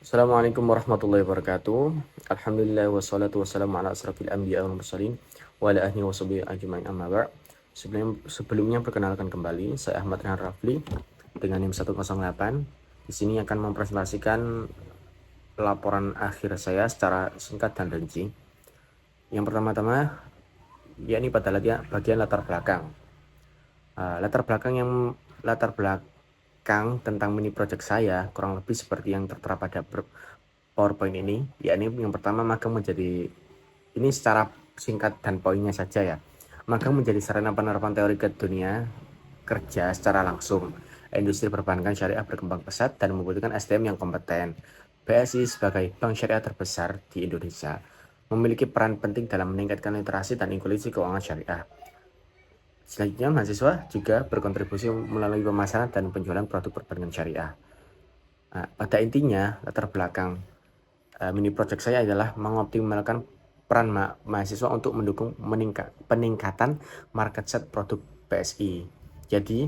Assalamualaikum warahmatullahi wabarakatuh. Alhamdulillah wassalatu wassalamu ala asrafil anbiya wal mursalin wa ala ahli wa sahbihi ajmain amma ba'd. Sebelumnya perkenalkan kembali, saya Ahmad Rehan Rafli dengan NIM 108. Di sini akan mempresentasikan laporan akhir saya secara singkat dan rinci. Yang pertama-tama yakni pada bagian latar belakang. Latar belakang tentang mini project saya kurang lebih seperti yang tertera pada PowerPoint ini, yakni yang pertama magang menjadi, ini secara singkat dan poinnya saja ya. Magang menjadi sarana penerapan teori ke dunia kerja secara langsung. Industri perbankan syariah berkembang pesat dan membutuhkan SDM yang kompeten. BSI sebagai bank syariah terbesar di Indonesia memiliki peran penting dalam meningkatkan literasi dan inklusi keuangan syariah. Selanjutnya, mahasiswa juga berkontribusi melalui pemasaran dan penjualan produk perbankan syariah. Pada intinya, latar belakang mini project saya adalah mengoptimalkan peran mahasiswa untuk mendukung peningkatan market set produk PSI. Jadi,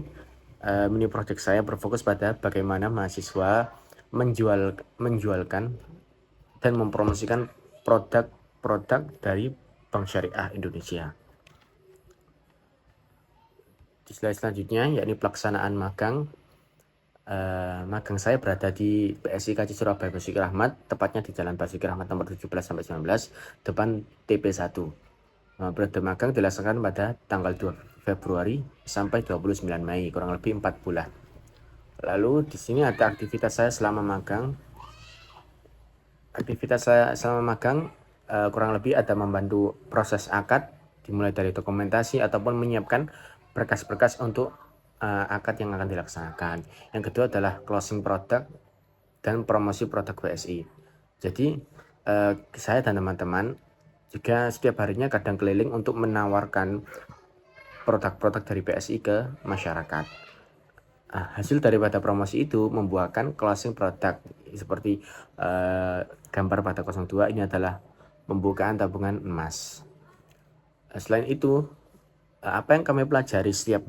mini project saya berfokus pada bagaimana mahasiswa menjualkan dan mempromosikan produk-produk dari Bank Syariah Indonesia. Di slide selanjutnya, yakni pelaksanaan magang. Magang saya berada di PSI KJ Surabaya Basuki Rahmat, tepatnya di Jalan Basuki Rahmat nomor 17-19, depan TP1. Periode magang dilaksanakan pada tanggal 2 Februari sampai 29 Mei, kurang lebih 4 bulan. Lalu di sini ada aktivitas saya selama magang. Kurang lebih ada membantu proses akad, dimulai dari dokumentasi ataupun menyiapkan berkas-berkas untuk akad yang akan dilaksanakan. Yang kedua adalah closing produk dan promosi produk BSI. Jadi saya dan teman-teman juga setiap harinya kadang keliling untuk menawarkan produk-produk dari BSI ke masyarakat. Hasil daripada promosi itu membuahkan closing produk seperti gambar pada 02, ini adalah pembukaan tabungan emas. Selain itu, apa yang kami pelajari setiap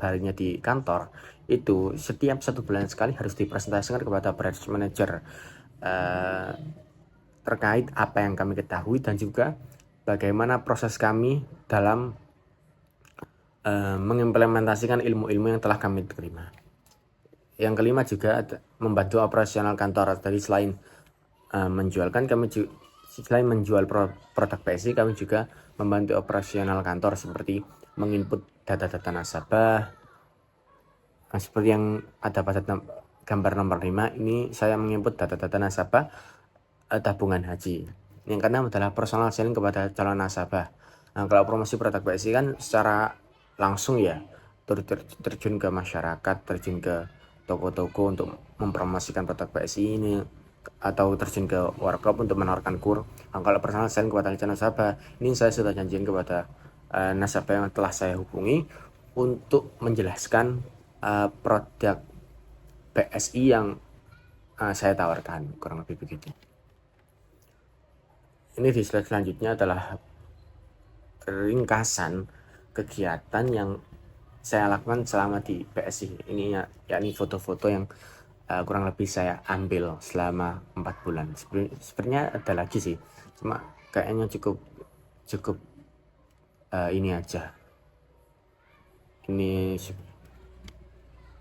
harinya di kantor itu setiap 1 bulan sekali harus dipresentasikan kepada branch manager terkait apa yang kami ketahui dan juga bagaimana proses kami dalam mengimplementasikan ilmu-ilmu yang telah kami terima. Yang kelima juga membantu operasional kantor. Jadi selain menjual produk PSI, kami juga membantu operasional kantor seperti menginput data-data nasabah. Seperti yang ada pada gambar nomor 5, ini saya menginput data-data nasabah tabungan haji. Yang keenam adalah personal selling kepada calon nasabah. Kalau promosi produk PSI kan secara langsung ya, terjun ke masyarakat, terjun ke toko-toko untuk mempromosikan produk PSI ini, atau terjun ke workshop untuk menawarkan kur. Kalau personal selling kepada calon nasabah, ini saya sudah janjikan kepada nasabah yang telah saya hubungi untuk menjelaskan produk PSI yang saya tawarkan, kurang lebih begitu. Ini di slide selanjutnya adalah ringkasan kegiatan yang saya lakukan selama di PSI. Ini yakni foto-foto yang kurang lebih saya ambil selama 4 bulan. Sebenarnya ada lagi sih, cuma kayaknya cukup ini aja. Ini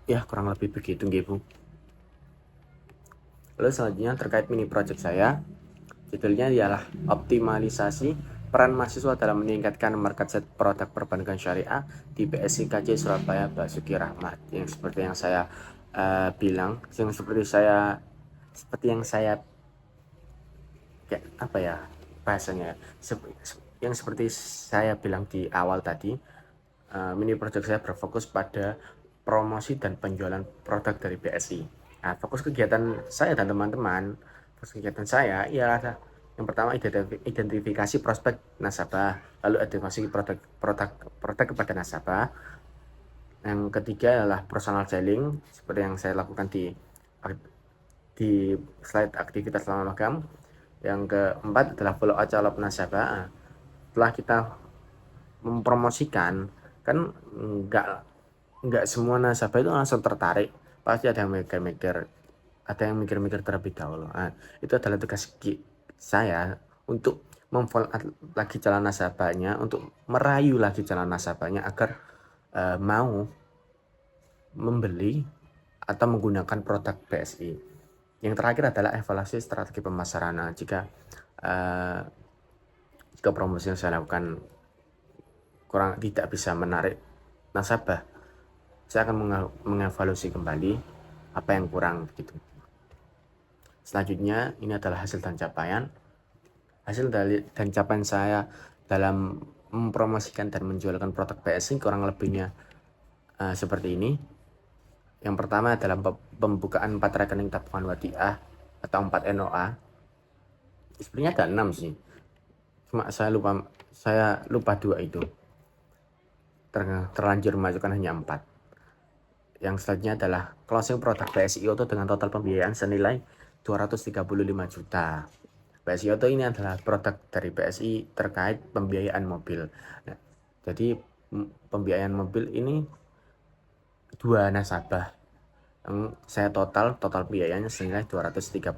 ya kurang lebih begitu nggih Bu. Lalu selanjutnya terkait mini project saya, judulnya ialah optimalisasi peran mahasiswa dalam meningkatkan market set produk perbankan syariah di PSI KJ Surabaya Basuki Rahmat. Yang seperti yang saya bilang, seperti yang saya kayak apa ya bahasanya, yang seperti saya bilang di awal tadi, mini project saya berfokus pada promosi dan penjualan produk dari BSI. Fokus kegiatan saya dan teman-teman, ialah yang pertama identifikasi prospek nasabah, lalu edukasi produk kepada nasabah. Yang ketiga adalah personal selling, seperti yang saya lakukan di slide aktivitas selama magang. Yang keempat adalah follow up calon nasabah. Setelah kita mempromosikan, kan nggak semua nasabah itu langsung tertarik, pasti ada yang mikir ada yang mikir-mikir terlebih dahulu. Nah, itu adalah tugas saya untuk memfollow lagi calon nasabahnya, untuk merayu lagi calon nasabahnya agar mau membeli atau menggunakan produk BSI. Yang terakhir adalah evaluasi strategi pemasaran. Nah, jika promosi yang saya lakukan kurang tidak bisa menarik nasabah, saya akan mengevaluasi kembali apa yang kurang gitu. Selanjutnya, ini adalah hasil dan capaian saya dalam mempromosikan dan menjualkan produk BSI kurang lebihnya seperti ini. Yang pertama adalah pembukaan 4 rekening tabungan wadiah atau 4 NOA. Sebenarnya ada 6 sih, cuma saya lupa 2 itu, terlanjur masukkan hanya 4. Yang selanjutnya adalah closing produk BSI Auto dengan total pembiayaan senilai 235 juta. BSI Auto ini adalah produk dari BSI terkait pembiayaan mobil. Nah, jadi pembiayaan mobil ini 2 nasabah. Yang saya total biayanya senilai 235.000,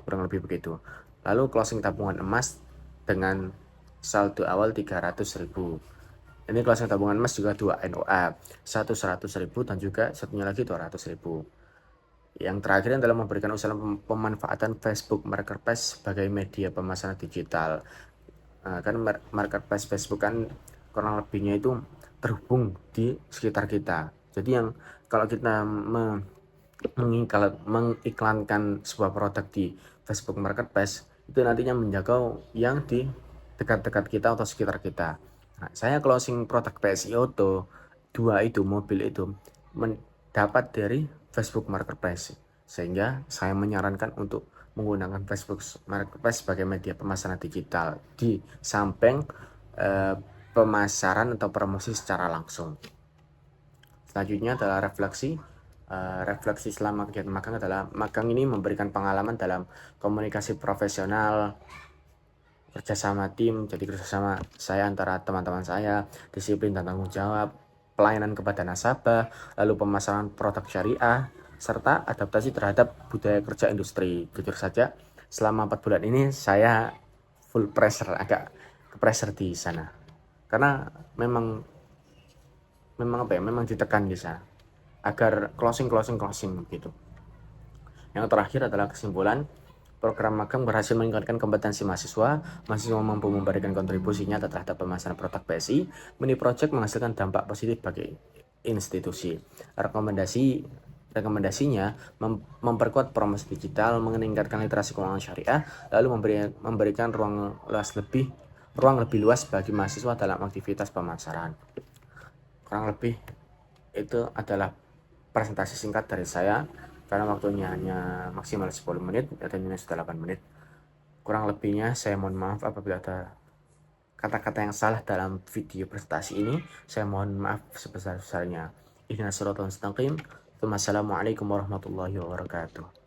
kurang lebih begitu. Lalu closing tabungan emas dengan saldo awal 300.000. Ini closing tabungan emas juga 2 NOA, satu 100.000 dan juga satunya lagi 200.000. Yang terakhir adalah memberikan usaha pemanfaatan Facebook Marketplace sebagai media pemasaran digital. Kan Marketplace Facebook kan kurang lebihnya itu terhubung di sekitar kita. Jadi yang kalau kita mengiklankan sebuah produk di Facebook Marketplace, itu nantinya menjangkau yang di dekat-dekat kita atau sekitar kita. Nah, saya closing produk BSI Auto 2 itu, mobil itu, mendapat dari Facebook Marketplace, sehingga saya menyarankan untuk menggunakan Facebook Marketplace sebagai media pemasaran digital di samping pemasaran atau promosi secara langsung. Selanjutnya adalah refleksi selama kegiatan magang adalah magang ini memberikan pengalaman dalam komunikasi profesional, kerjasama tim, jadi kerjasama saya antara teman-teman saya, disiplin dan tanggung jawab, pelayanan kepada nasabah, lalu pemasaran produk syariah, serta adaptasi terhadap budaya kerja industri. Jujur saja, selama 4 bulan ini saya full pressure, agak ke pressure di sana, karena memang ditekan di sana agar closing gitu. Yang terakhir adalah kesimpulan. Program magang berhasil meningkatkan kompetensi mahasiswa mampu memberikan kontribusinya terhadap pemasaran produk BSI. Mini project menghasilkan dampak positif bagi institusi. Rekomendasinya memperkuat promosi digital, meningkatkan literasi keuangan syariah, lalu memberikan ruang lebih luas bagi mahasiswa dalam aktivitas pemasaran. Kurang lebih itu adalah presentasi singkat dari saya, karena waktunya hanya maksimal 10 menit, katanya sudah 8 menit. Kurang lebihnya saya mohon maaf apabila ada kata-kata yang salah dalam video presentasi ini. Saya mohon maaf sebesar-besarnya. Ihdinas siratal mustaqim. Wassalamualaikum warahmatullahi wabarakatuh.